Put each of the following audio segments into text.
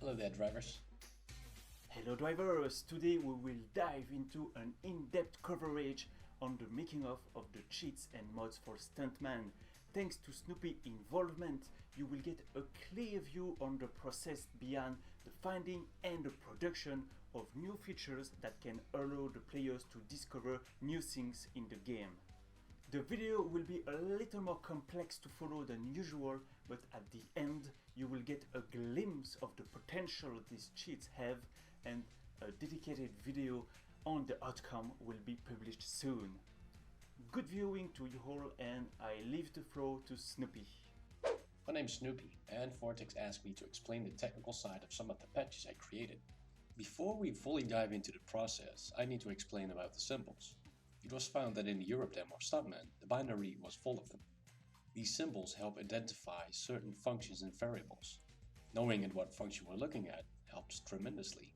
Hello there, drivers. Hello drivers! Today we will dive into an in-depth coverage on the making of the cheats and mods for Stuntman. Thanks to Snoopy involvement, you will get a clear view on the process behind the finding and the production of new features that can allow the players to discover new things in the game. The video will be a little more complex to follow than usual, but at the end you will get a glimpse of the potential these cheats have, and a dedicated video on the outcome will be published soon. Good viewing to you all, and I leave the floor to Snoopy. My name's Snoopy, and Vortex asked me to explain the technical side of some of the patches I created. Before we fully dive into the process, I need to explain about the symbols. It was found that in the Europe demo of Stuntman, the binary was full of them. These symbols help identify certain functions and variables. Knowing at what function we're looking at helps tremendously.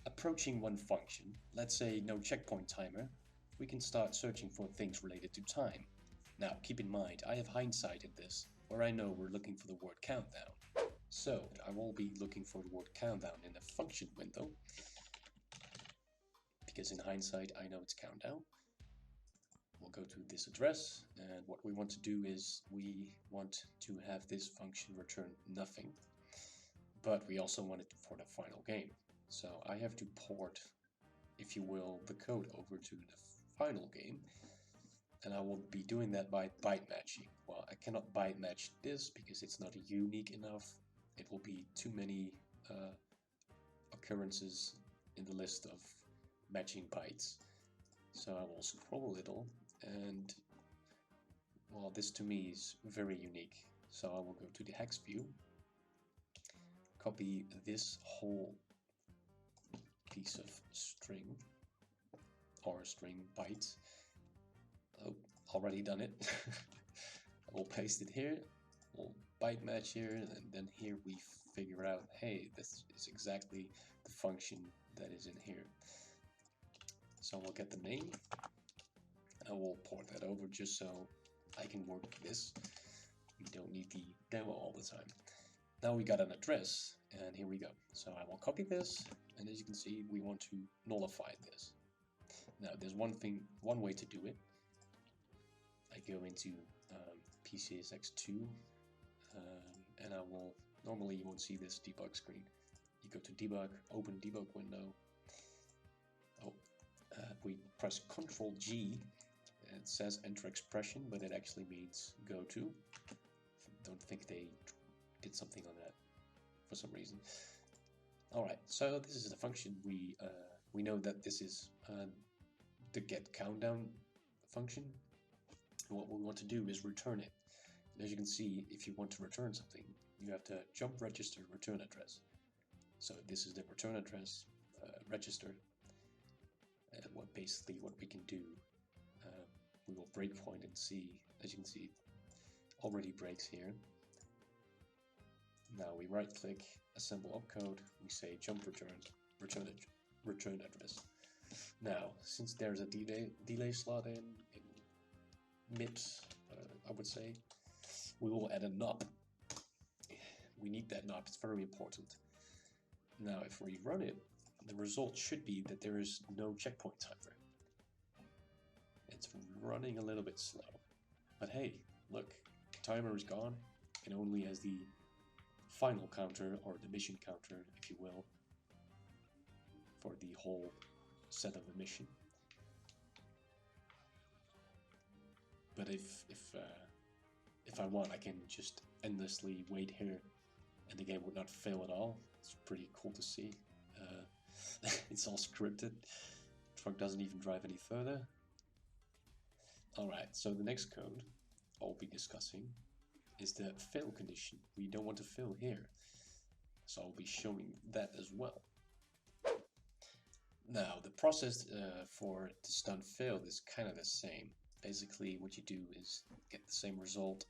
Approaching one function, let's say no checkpoint timer, we can start searching for things related to time. Now keep in mind, I have hindsight in this, where I know we're looking for the word countdown. So I will be looking for the word countdown in the function window, because in hindsight I know it's countdown. We'll go to this address, and what we want to do is we want to have this function return nothing, but we also want it for the final game. So I have to port, if you will, the code over to the final game, and I will be doing that by byte matching. Well, I cannot byte match this because it's not unique enough. It will be too many occurrences in the list of matching bytes. So I will scroll a little, and well, this to me is very unique. So I will go to the hex view, copy this whole piece of string or string bytes. Oh, already done it. I will paste it here, we'll byte match here, and then here we figure out, hey, this is exactly the function that is in here. So we'll get the name, and we'll port that over just so I can work with this. We don't need the demo all the time. Now we got an address, and here we go. So I will copy this, and as you can see, we want to nullify this. Now there's one way to do it. I go into PCSX2, and I will, normally you won't see this debug screen. You go to debug, open debug window. We press Ctrl G. It says enter expression, but it actually means go to. Don't think they did something on that for some reason. Alright, so this is the function. We know that this is the get countdown function. And what we want to do is return it. And as you can see, if you want to return something, you have to jump register return address. So this is the return address register. And what we can do, we will breakpoint and see, as you can see, already breaks here. Now we right click, assemble opcode, we say jump return address. Now, since there's a delay slot in mid, I would say, we will add a knob. We need that knob, it's very important. Now if we run it, the result should be that there is no checkpoint timer. It's running a little bit slow. But hey, look, the timer is gone. It only has the final counter, or the mission counter, if you will, for the whole set of the mission. But if I want, I can just endlessly wait here and the game would not fail at all. It's pretty cool to see. It's all scripted. The truck doesn't even drive any further. Alright, so the next code I'll be discussing is the fail condition. We don't want to fail here. So I'll be showing that as well. Now, the process for the stunt fail is kind of the same. Basically, what you do is get the same result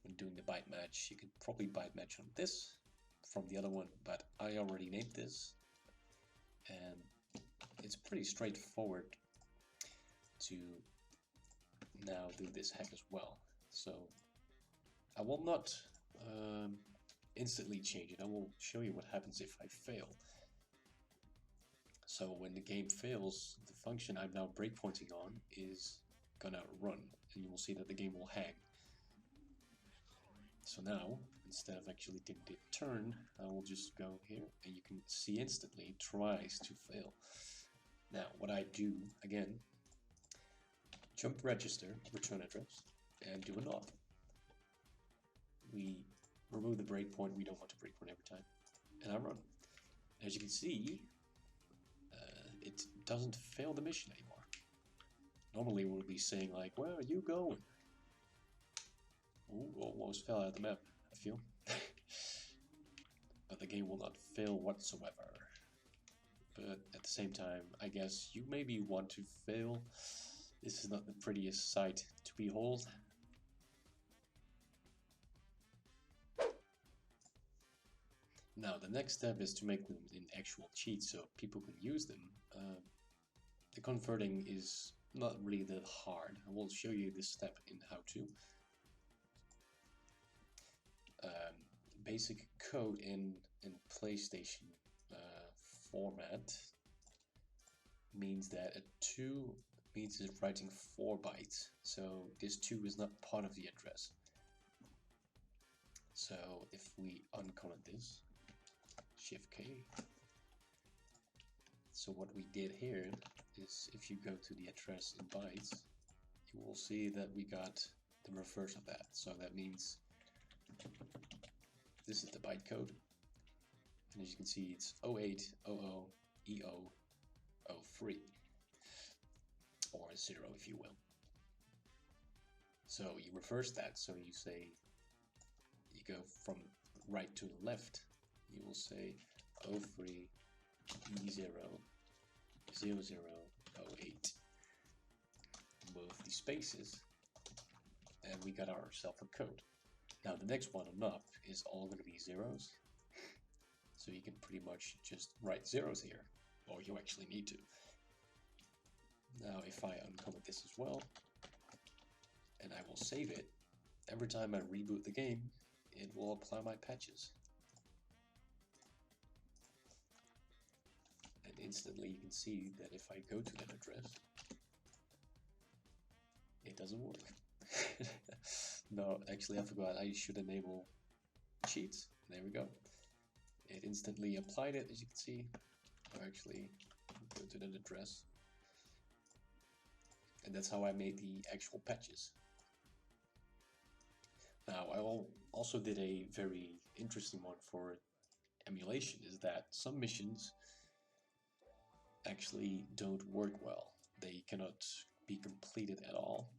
when doing the byte match. You can probably byte match on this from the other one, but I already named this. And it's pretty straightforward to now do this hack as well. So I will not instantly change it. I will show you what happens if I fail. So when the game fails, the function I'm now breakpointing on is gonna run, and you will see that the game will hang. So now, instead of actually taking the turn, I will just go here, and you can see instantly it tries to fail. Now, what I do, again, jump register, return address, and do an off. We remove the breakpoint, we don't want to breakpoint every time, and I run. As you can see, it doesn't fail the mission anymore. Normally we'll be saying like, where are you going? Ooh, almost fell out of the map, I feel. But the game will not fail whatsoever. But at the same time, I guess you maybe want to fail. This is not the prettiest sight to behold. Now the next step is to make them in actual cheats so people can use them. The converting is not really that hard. I will show you this step in how to. Basic code in PlayStation format means that a 2 means it's writing 4 bytes. So this 2 is not part of the address. So if we uncomment this, Shift K. So what we did here is if you go to the address in bytes, you will see that we got the reverse of that. So that means this is the byte code. And as you can see, it's 0800E003, or 0 if you will. So you reverse that, so you say, you go from right to left, you will say 03E00008. Move the spaces, and we got ourselves a code. Now the next one on up is all going to be zeros, so you can pretty much just write zeros here, or you actually need to. Now if I uncomment this as well, and I will save it, every time I reboot the game, it will apply my patches. And instantly you can see that if I go to that address, it doesn't work. No, actually I forgot, I should enable cheats. There we go. It instantly applied it, as you can see. Or actually, go to that address. And that's how I made the actual patches. Now, I also did a very interesting one for emulation, is that some missions actually don't work well. They cannot be completed at all.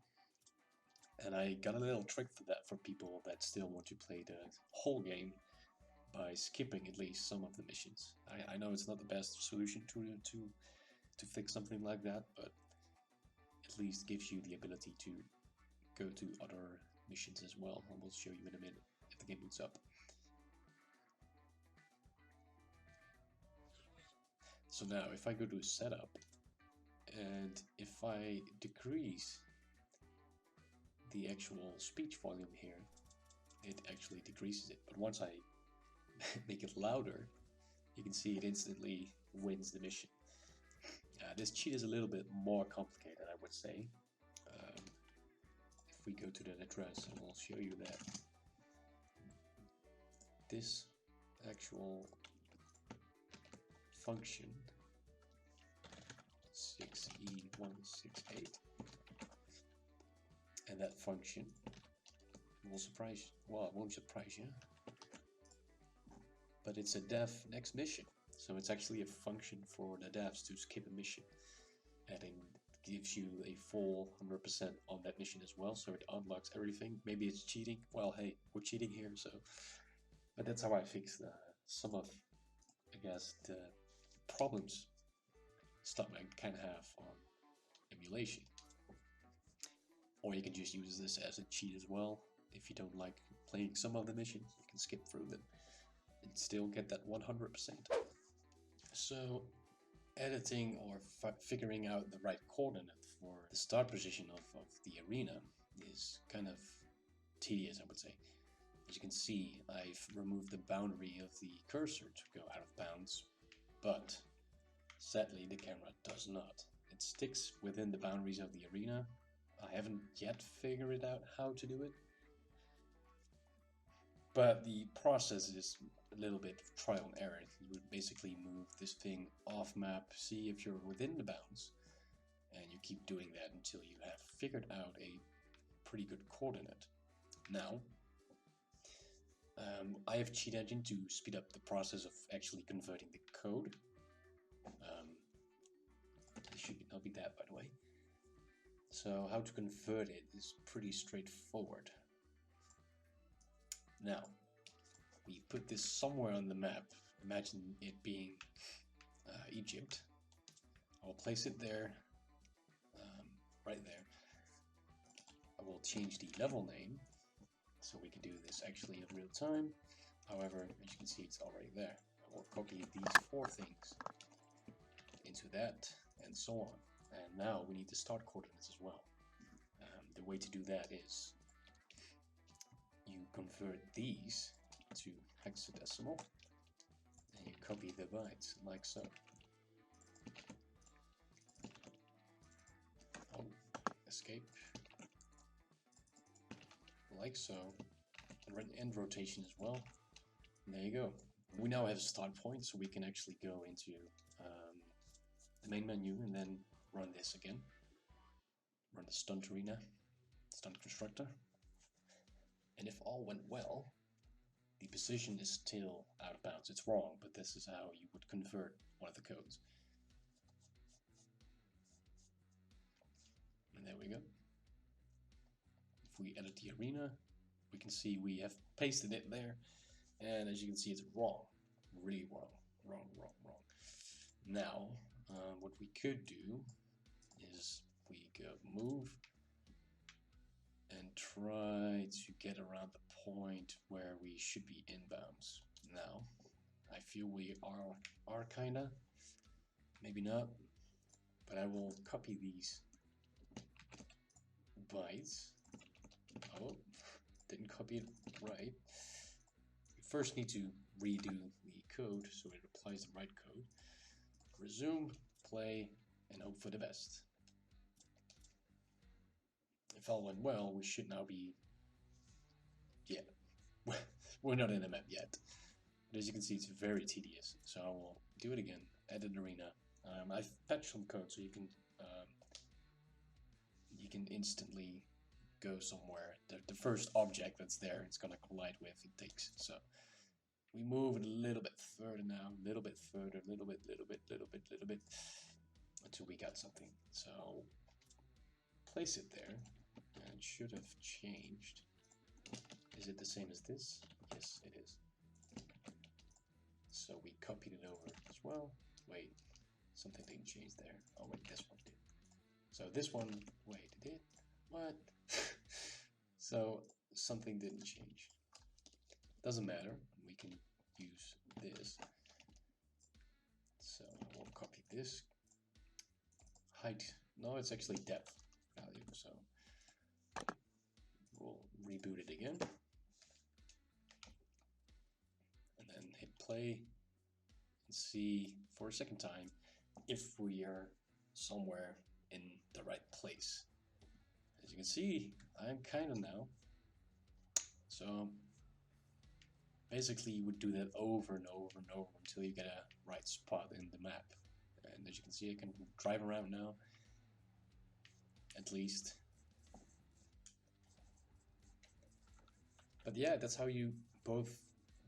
And I got a little trick for that for people that still want to play the whole game by skipping at least some of the missions. I know it's not the best solution to fix something like that, but at least gives you the ability to go to other missions as well. I will show you in a minute if the game boots up. So now if I go to setup, and if I decrease the actual speech volume here, it actually decreases it. But once I make it louder, you can see it instantly wins the mission. This cheat is a little bit more complicated, I would say. If we go to that address, I will show you that this actual function 6E168, and that function will surprise, well, it won't surprise you, but it's a dev next mission. So it's actually a function for the devs to skip a mission, and it gives you a full 100% on that mission as well, so it unlocks everything. Maybe it's cheating, well hey, we're cheating here, so, but that's how I fix some of, I guess, the problems Stuntman can have on emulation. Or you can just use this as a cheat as well. If you don't like playing some of the missions, you can skip through them and still get that 100%. So editing or figuring out the right coordinate for the start position of the arena is kind of tedious, I would say. As you can see, I've removed the boundary of the cursor to go out of bounds, but sadly the camera does not. It sticks within the boundaries of the arena. I haven't yet figured out how to do it, but the process is a little bit of trial and error. You would basically move this thing off map, see if you're within the bounds, and you keep doing that until you have figured out a pretty good coordinate. Now, I have Cheat Engine to speed up the process of actually converting the code. It should not be that, by the way. So how to convert it is pretty straightforward. Now, we put this somewhere on the map. Imagine it being Egypt. I'll place it there, right there. I will change the level name, so we can do this actually in real time. However, as you can see, it's already there. I will copy these 4 things into that, and so on. And now we need the start coordinates as well. The way to do that is you convert these to hexadecimal, and you copy the bytes like so. Oh, escape. Like so. And rotation as well. And there you go. We now have a start point, so we can actually go into the main menu and then run this again. Run the stunt arena, stunt constructor. And if all went well, the position is still out of bounds. It's wrong, but this is how you would convert one of the codes. And there we go. If we edit the arena, we can see we have pasted it there. And as you can see, it's wrong. Really wrong. Wrong. Now, what we could do is we go move and try to get around the point where we should be inbounds. Now, I feel we are kinda, maybe not, but I will copy these bytes. Oh, didn't copy it right. We first need to redo the code so it applies the right code. Resume, play, and hope for the best. If all went well, we should now be... Yeah, we're not in the map yet. But as you can see, it's very tedious. So I will do it again, edit arena. I've patched some code so you can instantly go somewhere. The first object that's there, it's gonna collide with, it takes. So we move it a little bit further now, a little bit further, little bit, until we got something. So place it there, and it should have changed. Is it the same as this? Yes, it is. So we copied it over as well. Wait, something didn't change there. Oh wait, this one did. So this one, wait, it did? What? So something didn't change. Doesn't matter, we can use this. So we'll copy this. Height, no, it's actually depth value, so we'll reboot it again. And then hit play and see for a second time if we are somewhere in the right place. As you can see, I'm kind of now. So basically you would do that over and over and over until you get a right spot in the map. And as you can see, I can drive around now, at least. But yeah, that's how you both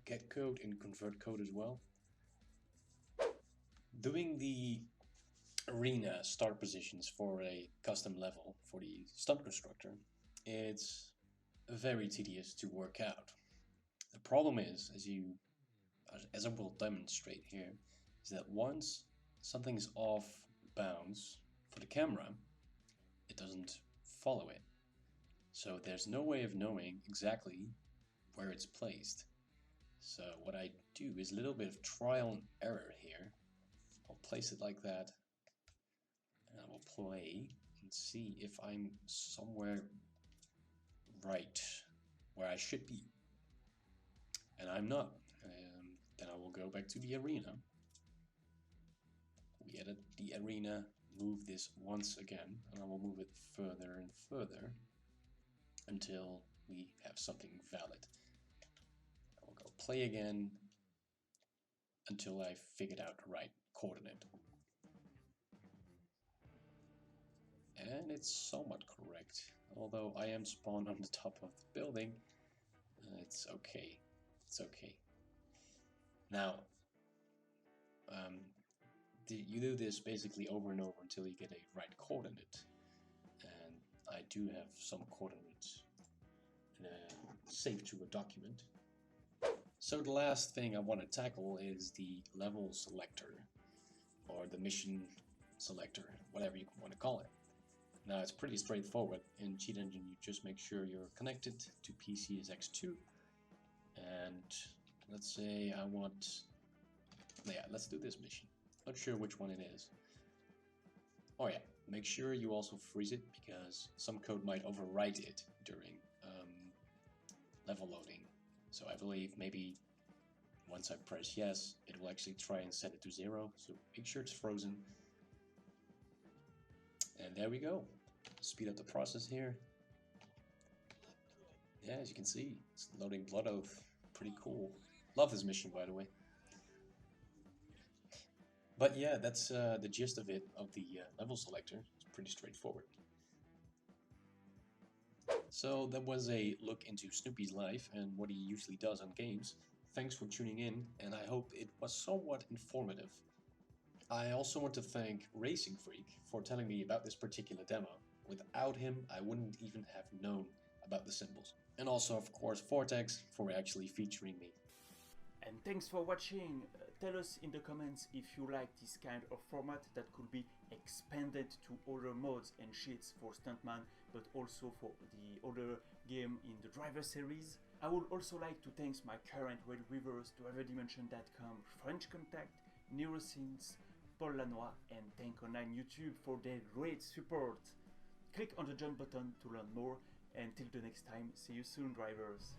get code and convert code as well. Doing the arena start positions for a custom level for the stunt constructor, it's very tedious to work out. The problem is, as I will demonstrate here, is that once something is off bounds for the camera, it doesn't follow it. So there's no way of knowing exactly where it's placed. So what I do is a little bit of trial and error here. I'll place it like that, and I will play and see if I'm somewhere right where I should be. and I'm not. Then I will go back to the arena. We edit the arena, move this once again, and I will move it further and further until we have something valid. I will go play again until I figured out the right coordinate. And it's somewhat correct, although I am spawned on the top of the building. It's okay. It's okay. Now, you do this basically over and over until you get a right coordinate. And I do have some coordinates saved to a document. So the last thing I want to tackle is the level selector, or the mission selector, whatever you want to call it. Now it's pretty straightforward. In Cheat Engine you just make sure you're connected to PCSX2, and let's say I want, yeah, let's do this mission. Not sure which one it is. Oh yeah, make sure you also freeze it, because some code might overwrite it during level loading. So I believe maybe once I press yes, it will actually try and set it to 0, so make sure it's frozen. And there we go. Speed up the process here. Yeah, as you can see, it's loading Blood Oath. Pretty cool. Love this mission, by the way. But yeah, that's the gist of it, of the level selector. It's pretty straightforward. So that was a look into Snoopy's life and what he usually does on games. Thanks for tuning in, and I hope it was somewhat informative. I also want to thank Racing Freak for telling me about this particular demo. Without him, I wouldn't even have known about the symbols. And also, of course, Vortex for actually featuring me. And thanks for watching. Tell us in the comments if you like this kind of format that could be expanded to other modes and cheats for Stuntman, but also for the other game in the driver series. I would also like to thank my current Red Weavers, DriverDimension.com, French Contact, Neurosynths, Paul Lanois and Tank09 YouTube for their great support. Click on the join button to learn more, and till the next time, see you soon, drivers.